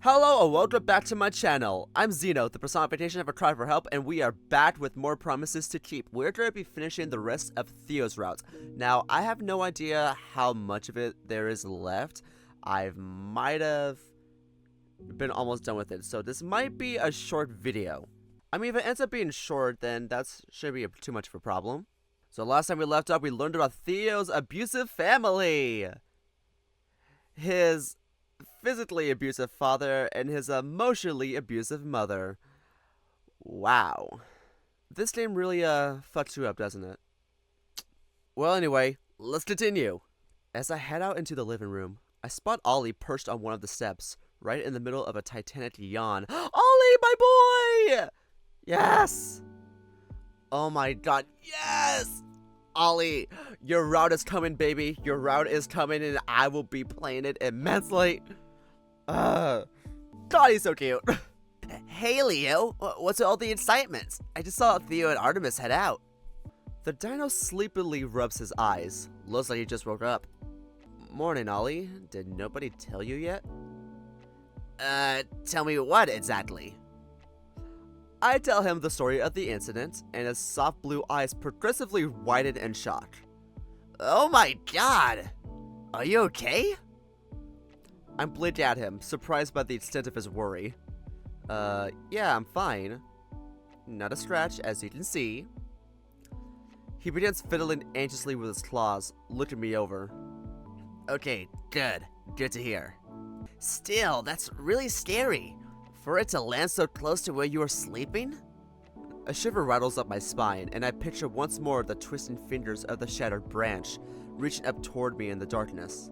Hello and welcome back to my channel. I'm Xeno, the personification of a cry for help, and we are back with more promises to keep. We're going to be finishing the rest of Theo's route. Now, I have no idea how much of it there is left. I might have been almost done with it, so this might be a short video. I mean, if it ends up being short, then that shouldn't be too much of a problem. So last time we left off, we learned about Theo's abusive family. His physically abusive father and his emotionally abusive mother. Wow. This game really fucks you up, doesn't it? Well, anyway, let's continue. As I head out into the living room, I spot Olly perched on one of the steps, right in the middle of a titanic yawn. Olly, my boy! Yes! Oh my god, yes! Olly, your route is coming, baby. Your route is coming, and I will be playing it immensely. God, he's so cute. Hey, Leo. What's all the excitement? I just saw Theo and Artemis head out. The dino sleepily rubs his eyes. Looks like he just woke up. Morning, Olly. Did nobody tell you yet? Tell me what exactly? I tell him the story of the incident, and his soft blue eyes progressively widen in shock. Oh my god! Are you okay? I'm blinking at him, surprised by the extent of his worry. Yeah, I'm fine. Not a scratch, as you can see. He begins fiddling anxiously with his claws, looking me over. Okay, good. Good to hear. Still, that's really scary. For it to land so close to where you were sleeping? A shiver rattles up my spine, and I picture once more the twisting fingers of the shattered branch, reaching up toward me in the darkness.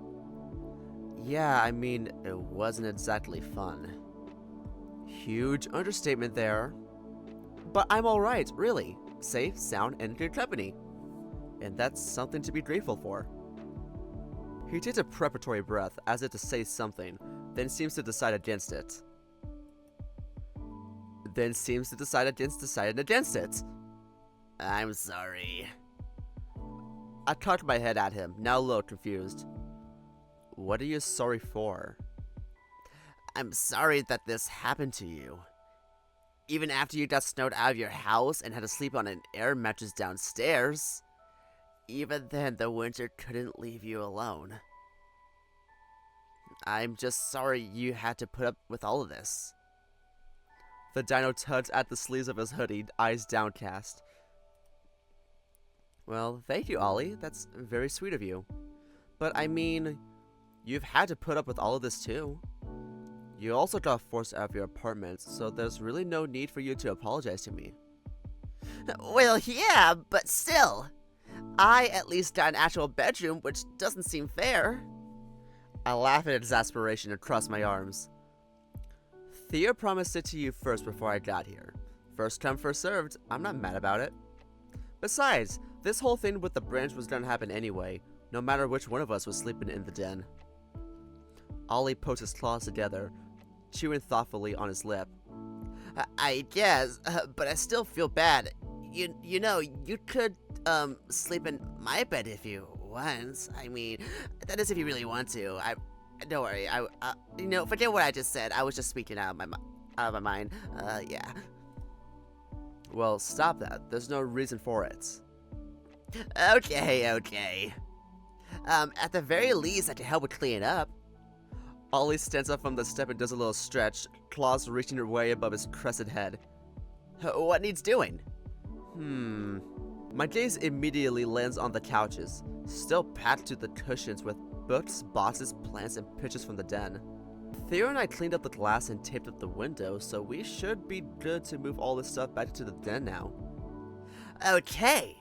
Yeah, I mean, it wasn't exactly fun. Huge understatement there. But I'm alright, really. Safe, sound, and in good company. And that's something to be grateful for. He takes a preparatory breath, as if to say something, then seems to decide against it. Deciding against it. I'm sorry. I cocked my head at him, now a little confused. What are you sorry for? I'm sorry that this happened to you. Even after you got snowed out of your house and had to sleep on an air mattress downstairs. Even then, the winter couldn't leave you alone. I'm just sorry you had to put up with all of this. The dino tugs at the sleeves of his hoodie, eyes downcast. Well, thank you, Olly. That's very sweet of you. But I mean, you've had to put up with all of this too. You also got forced out of your apartment, so there's really no need for you to apologize to me. Well, yeah, but still. I at least got an actual bedroom, which doesn't seem fair. I laugh in exasperation and cross my arms. Theo promised it to you first before I got here. First come, first served. I'm not mad about it. Besides, this whole thing with the branch was gonna happen anyway, no matter which one of us was sleeping in the den. Olly pokes his claws together, chewing thoughtfully on his lip. I guess, but I still feel bad. You know, you could, sleep in my bed if you want. I mean, that is if you really want to. Don't worry, forget what I just said. I was just speaking out of my mind. Yeah. Well, stop that. There's no reason for it. Okay. At the very least, I can help with cleaning up. Olly stands up from the step and does a little stretch, claws reaching way above his crested head. What needs doing? My gaze immediately lands on the couches, still packed to the cushions with books, boxes, plants, and pictures from the den. Theo and I cleaned up the glass and taped up the window, so we should be good to move all this stuff back to the den now. Okay,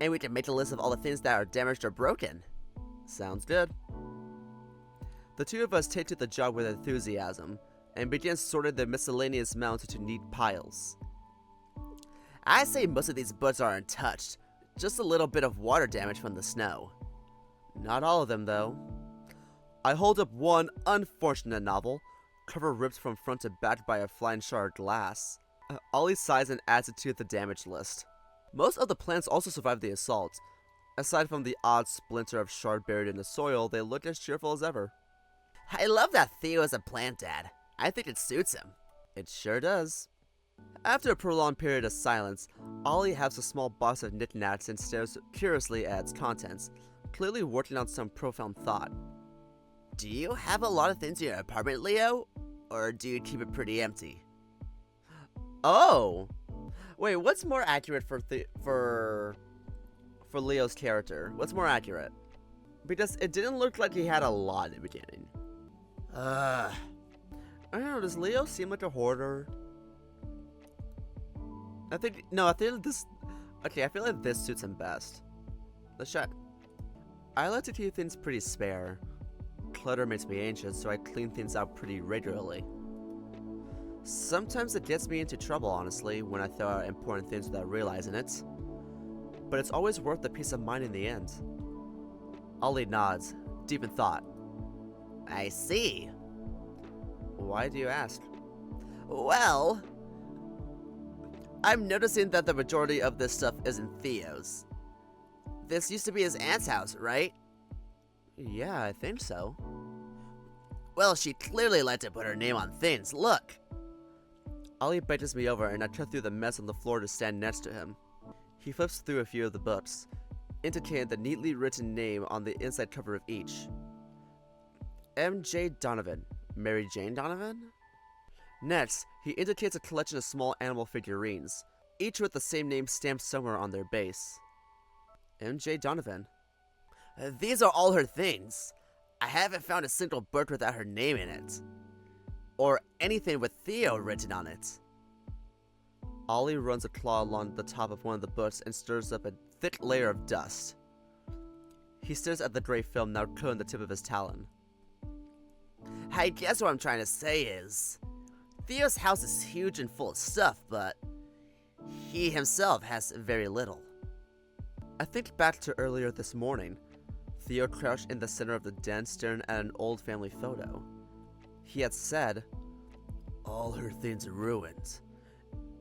and we can make a list of all the things that are damaged or broken. Sounds good. The two of us take to the job with enthusiasm, and begin sorting the miscellaneous mounds into neat piles. I say most of these books are untouched, just a little bit of water damage from the snow. Not all of them, though. I hold up one unfortunate novel, cover ripped from front to back by a flying shard of glass. Olly sighs and adds it to the damage list. Most of the plants also survived the assault. Aside from the odd splinter of shard buried in the soil, they look as cheerful as ever. I love that Theo is a plant dad. I think it suits him. It sure does. After a prolonged period of silence, Olly has a small box of knickknacks and stares curiously at its contents, clearly working on some profound thought. Do you have a lot of things in your apartment, Leo? Or do you keep it pretty empty? Oh! Wait, what's more accurate for Leo's character? What's more accurate? Because it didn't look like he had a lot in the beginning. I don't know, does Leo seem like a hoarder? I feel like this suits him best. Let's check. I like to keep things pretty spare. Clutter makes me anxious, so I clean things out pretty regularly. Sometimes it gets me into trouble, honestly, when I throw out important things without realizing it. But it's always worth the peace of mind in the end. Olly nods, deep in thought. I see. Why do you ask? Well, I'm noticing that the majority of this stuff isn't Theo's. This used to be his aunt's house, right? Yeah, I think so. Well, she clearly liked to put her name on things. Look! Olly bends me over and I cut through the mess on the floor to stand next to him. He flips through a few of the books, indicating the neatly written name on the inside cover of each. M.J. Donovan. Mary Jane Donovan? Next, he indicates a collection of small animal figurines, each with the same name stamped somewhere on their base. M.J. Donovan. These are all her things. I haven't found a single book without her name in it. Or anything with Theo written on it. Olly runs a claw along the top of one of the books and stirs up a thick layer of dust. He stares at the gray film now coating the tip of his talon. I guess what I'm trying to say is, Theo's house is huge and full of stuff, but he himself has very little. I think back to earlier this morning. Theo crouched in the center of the den staring at an old family photo. He had said, "All her things are ruined,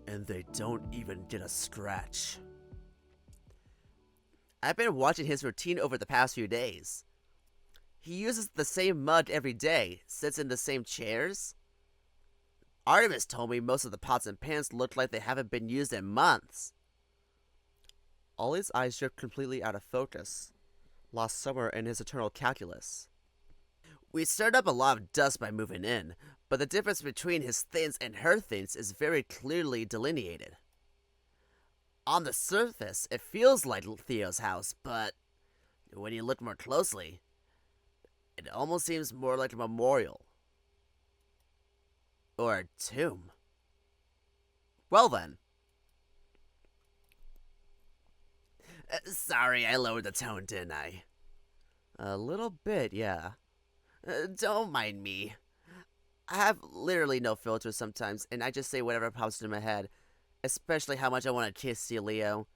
and they don't even get a scratch." I've been watching his routine over the past few days. He uses the same mug every day, sits in the same chairs. Artemis told me most of the pots and pans look like they haven't been used in months. Olly's eyes drift completely out of focus, lost somewhere in his eternal calculus. We stirred up a lot of dust by moving in, but the difference between his things and her things is very clearly delineated. On the surface, it feels like Theo's house, but when you look more closely, it almost seems more like a memorial. Or a tomb. Well then. Sorry, I lowered the tone, didn't I? A little bit, yeah. Don't mind me. I have literally no filter sometimes, and I just say whatever pops into my head. Especially how much I want to kiss you, Leo.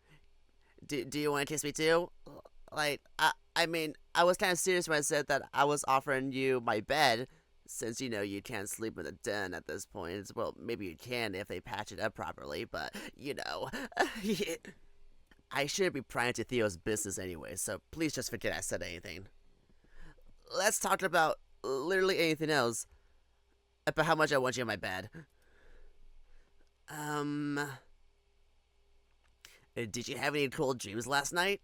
Do you want to kiss me too? Like, I mean, I was kind of serious when I said that I was offering you my bed, since you know you can't sleep in the den at this point. Well, maybe you can if they patch it up properly, but, you know. I shouldn't be prying into Theo's business anyway, so please just forget I said anything. Let's talk about literally anything else. About how much I want you in my bed. Did you have any cool dreams last night?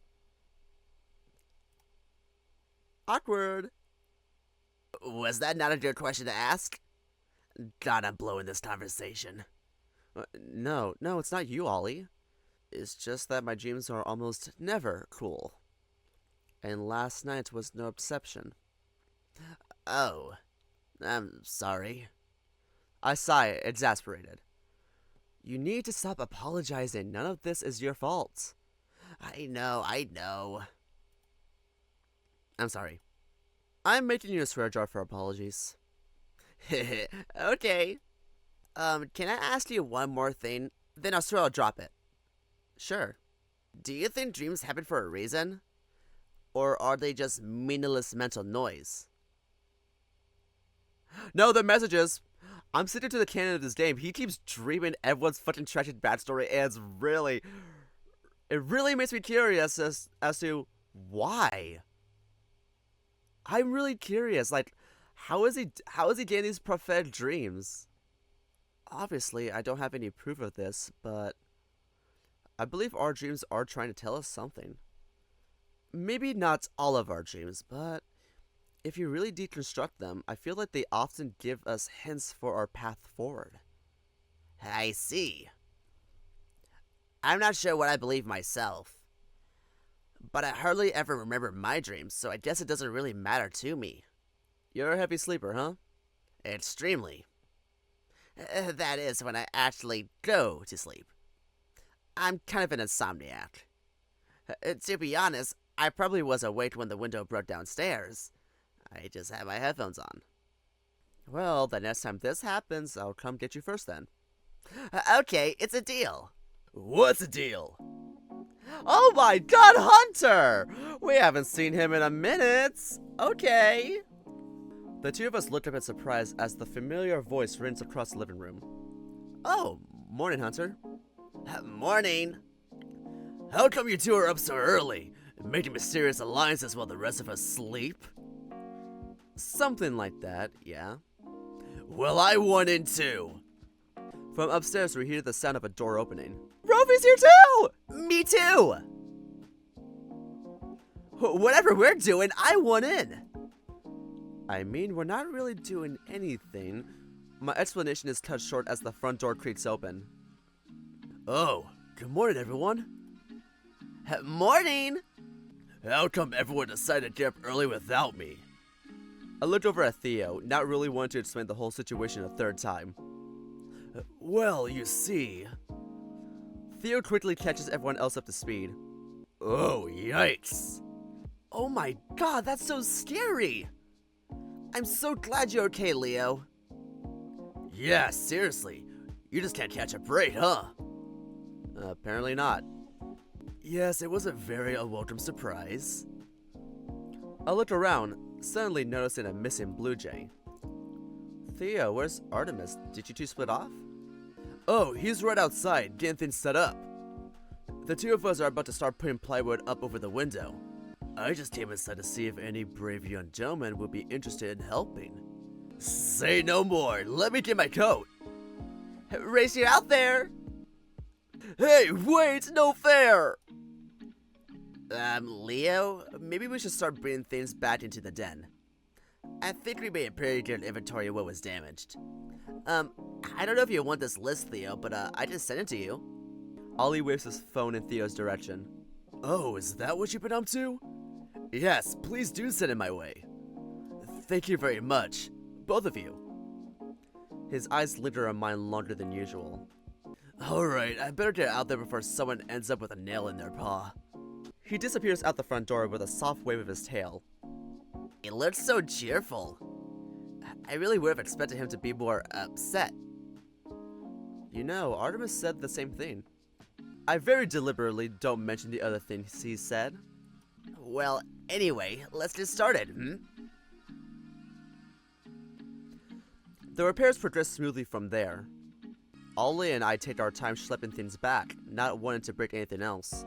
Awkward. Was that not a good question to ask? God, I'm blowing this conversation. No, it's not you, Olly. It's just that my dreams are almost never cool. And last night was no exception. Oh, I'm sorry. I sigh, exasperated. You need to stop apologizing. None of this is your fault. I know. I'm sorry. I'm making you a swear jar for apologies. Okay. Can I ask you one more thing? Then I swear I'll drop it. Sure. Do you think dreams happen for a reason? Or are they just meaningless mental noise? No, they're messages. I'm sticking to the canon of this game. He keeps dreaming everyone's fucking tragic backstory, and it really makes me curious as to why. I'm really curious, like, How is he getting these prophetic dreams? Obviously, I don't have any proof of this, but I believe our dreams are trying to tell us something. Maybe not all of our dreams, but if you really deconstruct them, I feel like they often give us hints for our path forward. I see. I'm not sure what I believe myself, but I hardly ever remember my dreams, so I guess it doesn't really matter to me. You're a heavy sleeper, huh? Extremely. That is when I actually go to sleep. I'm kind of an insomniac. To be honest, I probably was awake when the window broke downstairs. I just had my headphones on. Well, the next time this happens, I'll come get you first then. Okay, it's a deal. What's a deal? Oh my god, Hunter! We haven't seen him in a minute. Okay. The two of us looked up in surprise as the familiar voice rings across the living room. Oh, morning, Hunter. Morning. How come you two are up so early, making mysterious alliances while the rest of us sleep? Something like that, yeah. Well, I want in too. From upstairs, we hear the sound of a door opening. Rovy's here too! Me too! Whatever we're doing, I want in. I mean, we're not really doing anything. My explanation is cut short as the front door creaks open. Oh, good morning, everyone. Morning! How come everyone decided to get up early without me? I looked over at Theo, not really wanting to explain the whole situation a third time. Well, you see... Theo quickly catches everyone else up to speed. Oh, yikes. Oh my god, that's so scary! I'm so glad you're okay, Leo. Yeah, seriously. You just can't catch a break, huh? Apparently not. Yes, it was a very unwelcome surprise. I looked around, suddenly noticing a missing blue jay. Theo, where's Artemis? Did you two split off? Oh, he's right outside, getting things set up. The two of us are about to start putting plywood up over the window. I just came inside to see if any brave young gentleman would be interested in helping. Say no more, let me get my coat. Race you out there! Hey, wait, no fair! Leo, maybe we should start bringing things back into the den. I think we made a pretty good inventory of what was damaged. I don't know if you want this list, Theo, but I just sent it to you. Olly waves his phone in Theo's direction. Oh, is that what you've been up to? Yes, please do send it my way. Thank you very much, both of you. His eyes linger on mine longer than usual. Alright, I better get out there before someone ends up with a nail in their paw. He disappears out the front door with a soft wave of his tail. He looks so cheerful. I really would have expected him to be more upset. You know, Artemis said the same thing. I very deliberately don't mention the other things he said. Well, anyway, let's get started, The repairs progress smoothly from there. Olly and I take our time schlepping things back, not wanting to break anything else.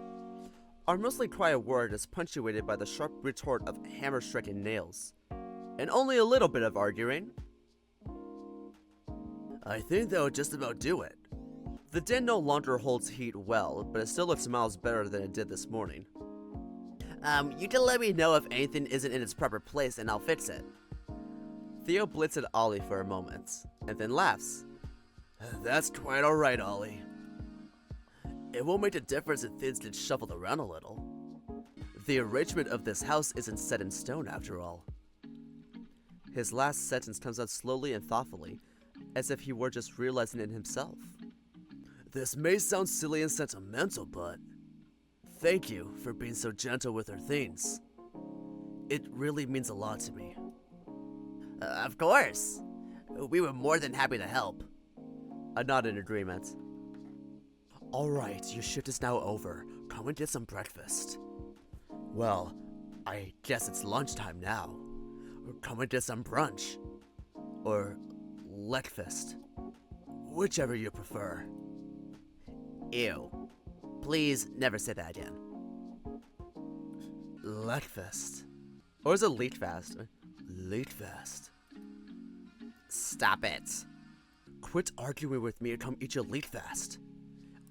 Our mostly quiet word is punctuated by the sharp retort of hammer-striking nails. And only a little bit of arguing. I think that'll just about do it. The den no longer holds heat well, but it still looks miles better than it did this morning. You can let me know if anything isn't in its proper place and I'll fix it. Theo blinks at Olly for a moment, and then laughs. That's quite alright, Olly. It won't make a difference if things get shuffled around a little. The arrangement of this house isn't set in stone after all. His last sentence comes out slowly and thoughtfully, as if he were just realizing it himself. This may sound silly and sentimental, but thank you for being so gentle with our things. It really means a lot to me. Of course. We were more than happy to help. I nod in agreement. Alright, your shift is now over. Come and get some breakfast. Well, I guess it's lunchtime now. Come and get some brunch. Or leckfast. Whichever you prefer. Ew. Please never say that again. Leckfast. Or is it Leetfast? Leetfast. Stop it. Quit arguing with me and come eat your leak fast.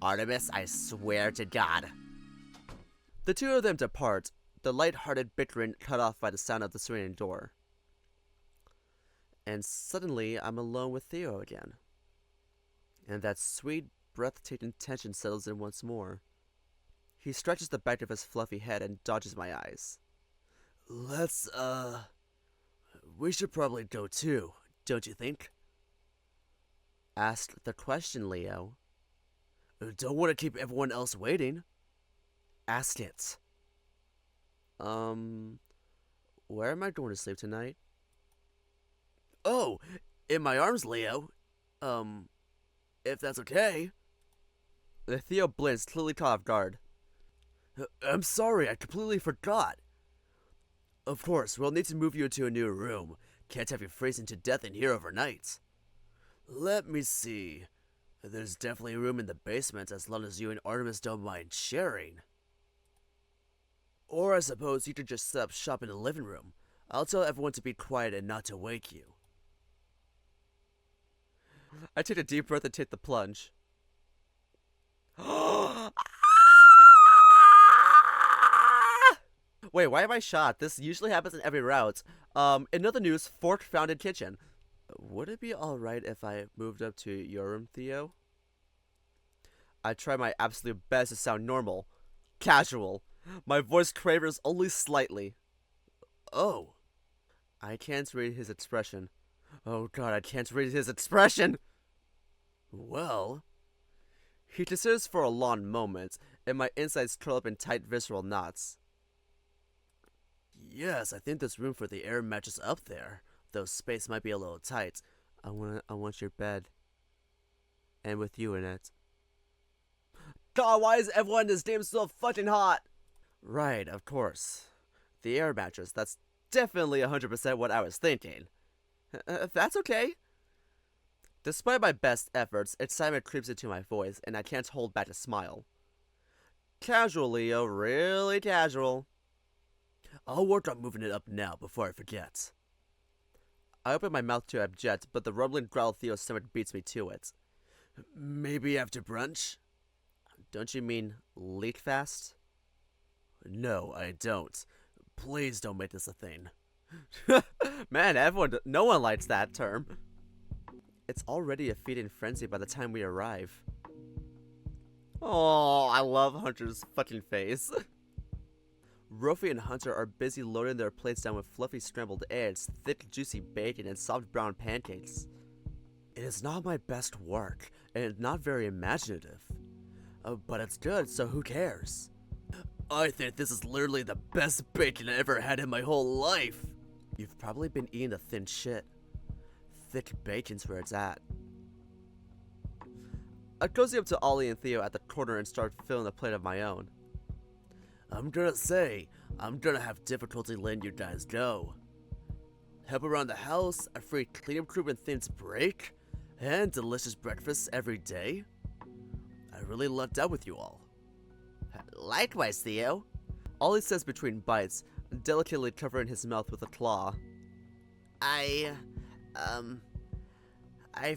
Artemis, I swear to God. The two of them depart, the light-hearted bickering cut off by the sound of the swinging door. And suddenly, I'm alone with Theo again. And that sweet, breathtaking tension settles in once more. He stretches the back of his fluffy head and dodges my eyes. We should probably go too, don't you think? Ask the question, Leo. Don't want to keep everyone else waiting. Ask it. Where am I going to sleep tonight? Oh, in my arms, Leo. If that's okay. Theo blinks, clearly caught off guard. I'm sorry, I completely forgot. Of course, we'll need to move you into a new room. Can't have you freezing to death in here overnight. Let me see. There's definitely room in the basement as long as you and Artemis don't mind sharing. Or I suppose you could just set up shop in the living room. I'll tell everyone to be quiet and not to wake you. I take a deep breath and take the plunge. Wait, why am I shot? This usually happens in every route. In other news, fork found in kitchen. Would it be alright if I moved up to your room, Theo? I try my absolute best to sound normal. Casual. My voice quavers only slightly. Oh. I can't read his expression. Oh god, I can't read his expression! Well... He considers for a long moment, and my insides curl up in tight visceral knots. Yes, I think there's room for the air mattress up there, though space might be a little tight. I want your bed. And with you in it. God, why is everyone in this game so fucking hot? Right, of course. The air mattress, that's definitely 100% what I was thinking. That's okay. Despite my best efforts, excitement creeps into my voice, and I can't hold back a smile. Casual, Leo, really casual. I'll work on moving it up now before I forget. I open my mouth to object, but the rumbling growl of Theo's stomach beats me to it. Maybe after brunch? Don't you mean leak fast? No, I don't. Please don't make this a thing. Man, no one likes that term. It's already a feeding frenzy by the time we arrive. Oh, I love Hunter's fucking face. Rofi and Hunter are busy loading their plates down with fluffy scrambled eggs, thick juicy bacon, and soft brown pancakes. It is not my best work, and it's not very imaginative. But it's good, so who cares? I think this is literally the best bacon I ever had in my whole life. You've probably been eating the thin shit. Thick bacon's where it's at. I cozy up to Olly and Theo at the corner and start filling a plate of my own. I'm gonna have difficulty letting you guys go. Help around the house, a free cleanup crew when things break, and delicious breakfasts every day. I really lucked out with you all. Likewise, Theo. Olly says between bites, delicately covering his mouth with a claw. I've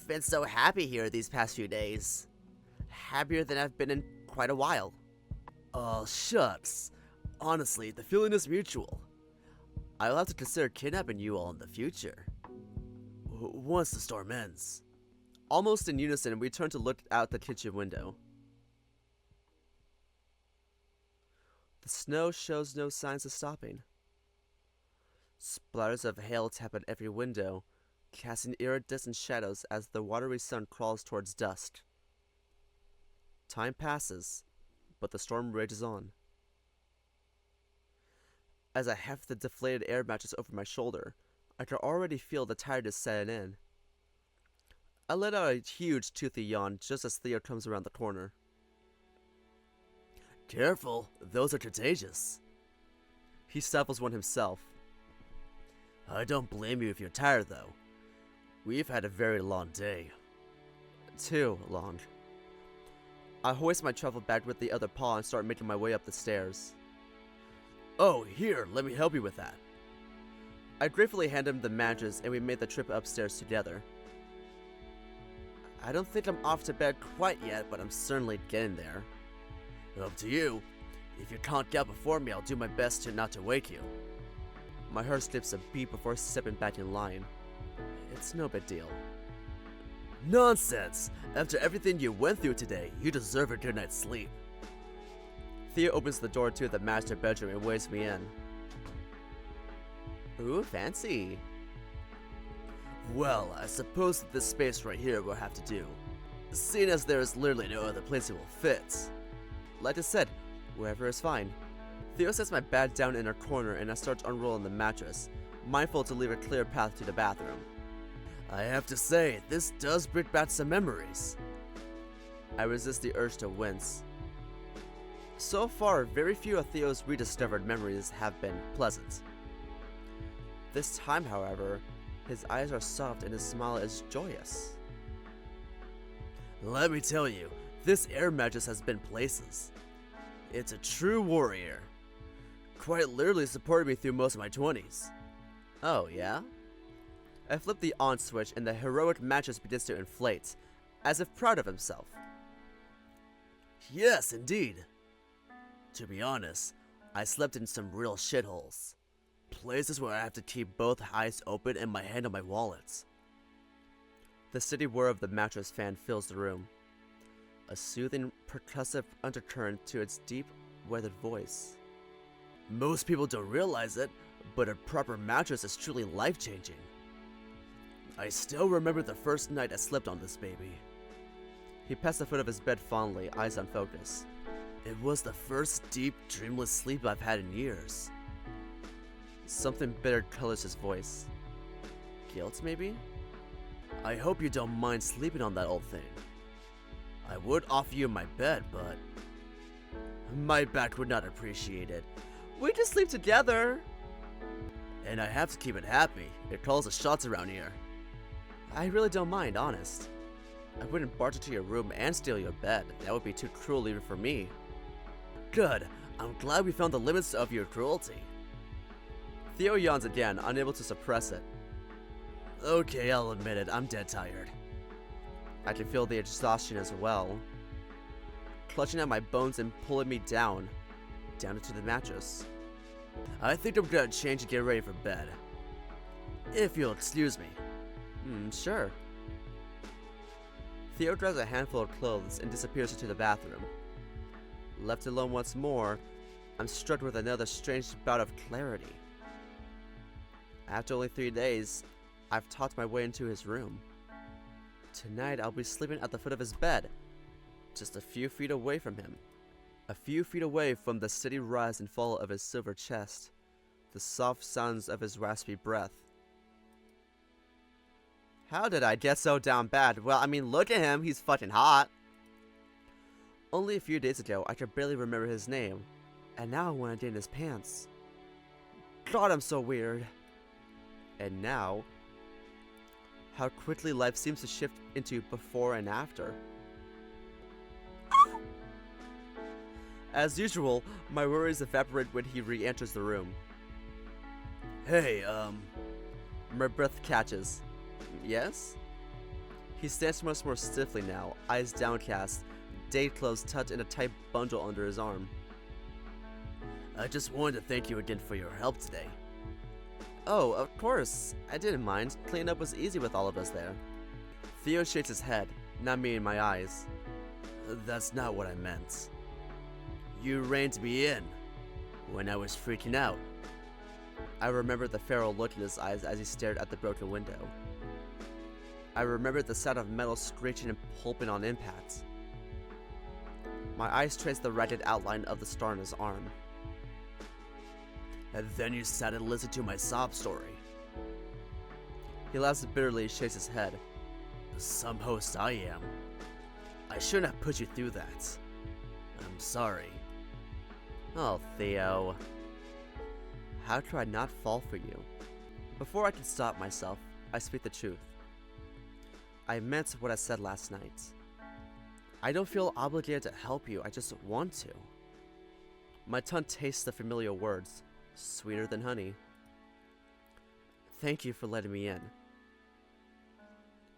been so happy here these past few days. Happier than I've been in quite a while. Oh, shucks. Honestly, the feeling is mutual. I'll have to consider kidnapping you all in the future. Once the storm ends. Almost in unison, we turn to look out the kitchen window. The snow shows no signs of stopping. Splatters of hail tap at every window, casting iridescent shadows as the watery sun crawls towards dusk. Time passes, but the storm rages on. As I heft the deflated air mattress over my shoulder, I can already feel the tiredness setting in. I let out a huge toothy yawn just as Theo comes around the corner. Careful, those are contagious. He stifles one himself. I don't blame you if you're tired, though. We've had a very long day. Too long. I hoist my travel bag with the other paw and start making my way up the stairs. Oh, here, let me help you with that. I gratefully hand him the mattress and we made the trip upstairs together. I don't think I'm off to bed quite yet, but I'm certainly getting there. Up to you. If you can't get before me, I'll do my best not to wake you. My heart skips a beat before stepping back in line. It's no big deal. Nonsense! After everything you went through today, you deserve a good night's sleep. Theo opens the door to the master bedroom and waves me in. Ooh, fancy. Well, I suppose that this space right here will have to do, seeing as there is literally no other place it will fit. Like I said, wherever is fine. Theo sets my bed down in a corner and I start unrolling the mattress, mindful to leave a clear path to the bathroom. I have to say, this does bring back some memories. I resist the urge to wince. So far, very few of Theo's rediscovered memories have been pleasant. This time, however, his eyes are soft and his smile is joyous. Let me tell you, this air mattress has been places. It's a true warrior. Quite literally supported me through most of my 20s. Oh, yeah? I flip the on switch and the heroic mattress begins to inflate, as if proud of himself. Yes, indeed. To be honest, I slept in some real shitholes. Places where I have to keep both eyes open and my hand on my wallet. The steady whir of the mattress fan fills the room, a soothing, percussive undercurrent to its deep, weathered voice. Most people don't realize it, but a proper mattress is truly life-changing. I still remember the first night I slept on this baby. He pats the foot of his bed fondly, eyes on focus. It was the first deep, dreamless sleep I've had in years. Something bitter colors his voice. Guilt, maybe? I hope you don't mind sleeping on that old thing. I would offer you my bed, but my back would not appreciate it. We just sleep together. And I have to keep it happy. It calls the shots around here. I really don't mind, honest. I wouldn't barge into your room and steal your bed. That would be too cruel even for me. Good. I'm glad we found the limits of your cruelty. Theo yawns again, unable to suppress it. Okay, I'll admit it. I'm dead tired. I can feel the exhaustion as well, clutching at my bones and pulling me down into the mattress. I think I'm gonna change and get ready for bed. If you'll excuse me. Sure. Theo grabs a handful of clothes and disappears into the bathroom. Left alone once more, I'm struck with another strange bout of clarity. After only 3 days, I've talked my way into his room. Tonight I'll be sleeping at the foot of his bed, just a few feet away from him. A few feet away from the steady rise and fall of his silver chest, the soft sounds of his raspy breath. How did I get so down bad? Well, I mean, look at him, he's fucking hot. Only a few days ago, I could barely remember his name, and now I want to get in his pants. God, I'm so weird. And now, how quickly life seems to shift into before and after. As usual, my worries evaporate when he re-enters the room. Hey, my breath catches. Yes? He stands much more stiffly now, eyes downcast, day clothes tucked in a tight bundle under his arm. I just wanted to thank you again for your help today. Oh, of course. I didn't mind. Cleanup was easy with all of us there. Theo shakes his head, not me in my eyes. That's not what I meant. You reined me in when I was freaking out. I remembered the feral look in his eyes as he stared at the broken window. I remembered the sound of metal screeching and pulping on impact. My eyes traced the ragged outline of the star on his arm. And then you sat and listened to my sob story. He laughs bitterly and shakes his head. Some host I am. I shouldn't have put you through that. I'm sorry. Oh, Theo. How could I not fall for you? Before I can stop myself, I speak the truth. I meant what I said last night. I don't feel obligated to help you, I just want to. My tongue tastes the familiar words, sweeter than honey. Thank you for letting me in.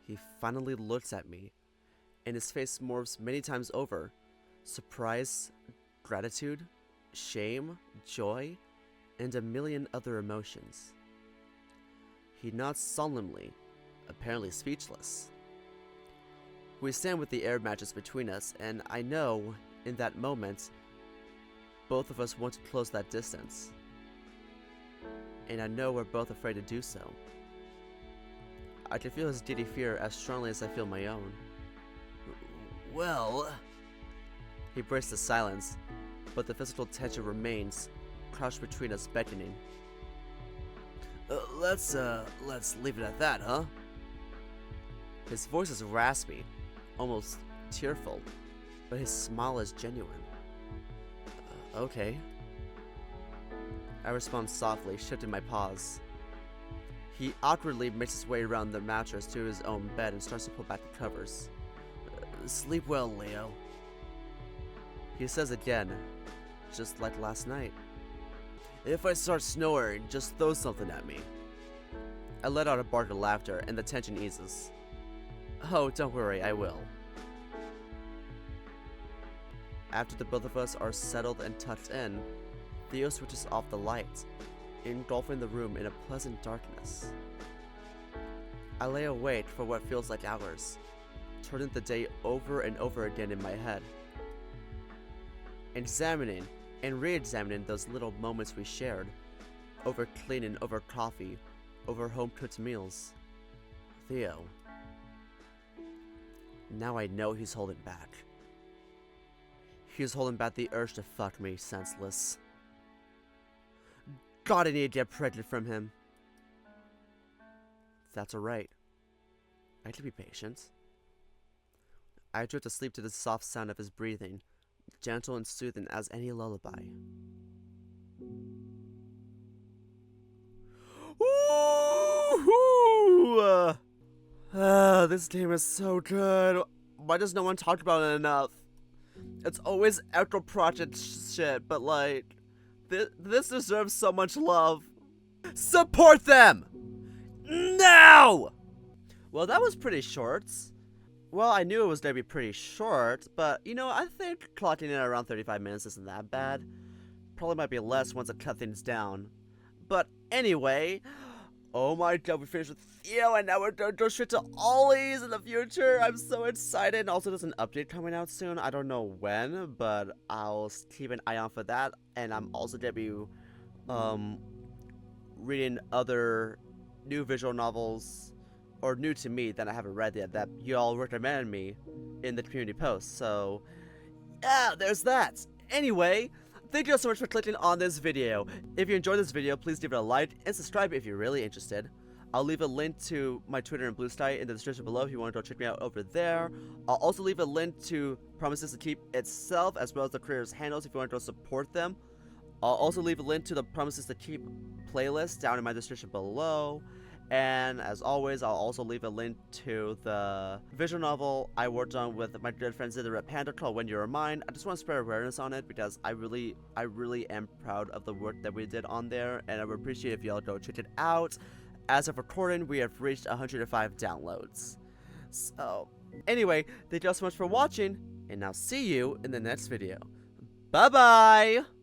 He finally looks at me, and his face morphs many times over. Surprise, gratitude, shame, joy, and a million other emotions. He nods solemnly, apparently speechless. We stand with the air mattress between us, and I know, in that moment, both of us want to close that distance. And I know we're both afraid to do so. I can feel his giddy fear as strongly as I feel my own. Well... He breaks the silence, but the physical tension remains, crouched between us, beckoning. Let's leave it at that, huh? His voice is raspy, almost tearful, but his smile is genuine. Okay. I respond softly, shifting my paws. He awkwardly makes his way around the mattress to his own bed and starts to pull back the covers. Sleep well, Leo. He says again, just like last night. If I start snoring, just throw something at me. I let out a bark of laughter, and the tension eases. Oh, don't worry, I will. After the both of us are settled and tucked in, Theo switches off the light, engulfing the room in a pleasant darkness. I lay awake for what feels like hours, turning the day over and over again in my head. Examining and re-examining those little moments we shared, over cleaning, over coffee, over home-cooked meals. Theo. Now I know he's holding back. He's holding back the urge to fuck me senseless. God, I need to get pregnant from him. That's alright. I can be patient. I drift to sleep to the soft sound of his breathing, gentle and soothing as any lullaby. Woo-hoo! This game is so good. Why does no one talk about it enough? It's always Echo Project shit, but like, this deserves so much love. Support them! Now! Well, that was pretty short. Well, I knew it was going to be pretty short, but, you know, I think clocking in at around 35 minutes isn't that bad. Probably might be less once I cut things down. But anyway, oh my god, we finished with Theo, and now we're going to go straight to Ollie's in the future. I'm so excited. And also, there's an update coming out soon. I don't know when, but I'll keep an eye on for that. And I'm also going to be reading other new visual novels, or new to me, that I haven't read yet, that y'all recommended me in the community post. So, yeah, there's that. Anyway, thank you all so much for clicking on this video. If you enjoyed this video, please give it a like and subscribe if you're really interested. I'll leave a link to my Twitter and Blue Sky in the description below if you want to go check me out over there. I'll also leave a link to Promises to Keep itself, as well as the creators' handles if you want to go support them. I'll also leave a link to the Promises to Keep playlist down in my description below. And as always, I'll also leave a link to the visual novel I worked on with my good friend Xeno Panda called When You're Mine. I just want to spread awareness on it because I really am proud of the work that we did on there, and I would appreciate if y'all go check it out. As of recording, we have reached 105 downloads. So, anyway, thank you all so much for watching, and I'll see you in the next video. Bye-bye!